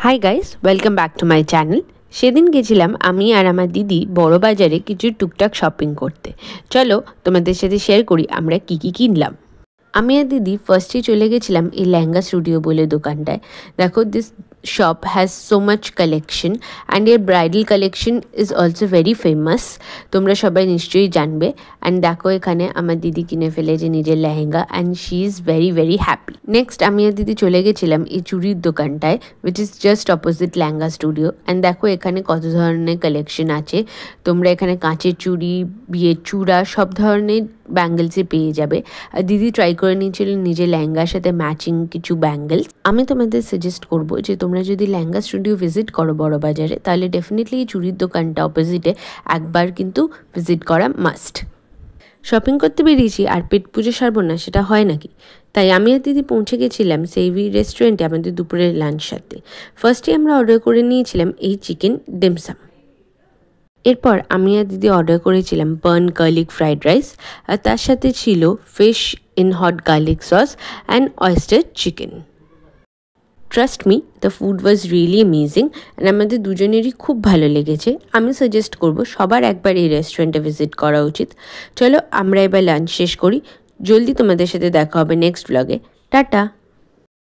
Hi guys, welcome back to my channel. সেদিন গেছিলাম আমি আর আমার দিদি বড় বাজারে কিছু টুকটাক শপিং করতে। চলো তোমাদের সাথে শেয়ার করি আমরা কি কি কিনলাম। আমি আর দিদি ফার্স্টে চলে গেছিলাম এই লেহেঙ্গা স্টুডিও বলে দোকানটায়। দেখো, this shop has so much collection and এর bridal collection is also very famous. তোমরা সবাই নিশ্চয়ই জানবে। অ্যান্ড দেখো, এখানে আমার দিদি কিনে ফেলেছে নিজের lehenga and she is very very happy. Next আমি আর দিদি চলে গেছিলাম এই চুড়ির দোকানটায়, which is just opposite lehenga studio. And দেখো এখানে কত ধরনের কালেকশন আছে। তোমরা এখানে কাঁচের চুড়ি, বিয়ের চূড়া, সব ধরনের ব্যাঙ্গেলসে পেয়ে যাবে। আর দিদি ট্রাই করে নিয়েছিল নিজের লেহেঙ্গার সাথে ম্যাচিং কিছু ব্যাঙ্গেলস। আমি তোমাদের সাজেস্ট করবো যে তোমরা যদি লেহেঙ্গা স্টুডিও ভিজিট করো বড় বাজারে, তাহলে ডেফিনেটলি এই চুড়ির দোকানটা অপোজিটে একবার কিন্তু ভিজিট করা মাস্ট। শপিং করতে বেরিয়েছি আর পেট পুজো সারবো না, সেটা হয় নাকি? তাই আমি আর দিদি পৌঁছে গেছিলাম সেইভি রেস্টুরেন্টে আমাদের দুপুরের লাঞ্চ সারতে। ফার্স্টে আমরা অর্ডার করে নিয়েছিলাম এই চিকেন ডিমসাম। এরপর আমি আর দিদি অর্ডার করেছিলাম বার্ন গার্লিক ফ্রাইড রাইস, আর তার সাথে ছিল fish in hot garlic sauce and oyster chicken. Trust me, the food was really amazing and আমাদের দুজনেরই খুব ভালো লেগেছে। আমি সাজেস্ট করব সবার একবার এই রেস্টুরেন্টে ভিজিট করা উচিত। চলো আমরা এবার লাঞ্চ শেষ করি। জলদি তোমাদের সাথে দেখা হবে নেক্সট ব্লগে। টাটা।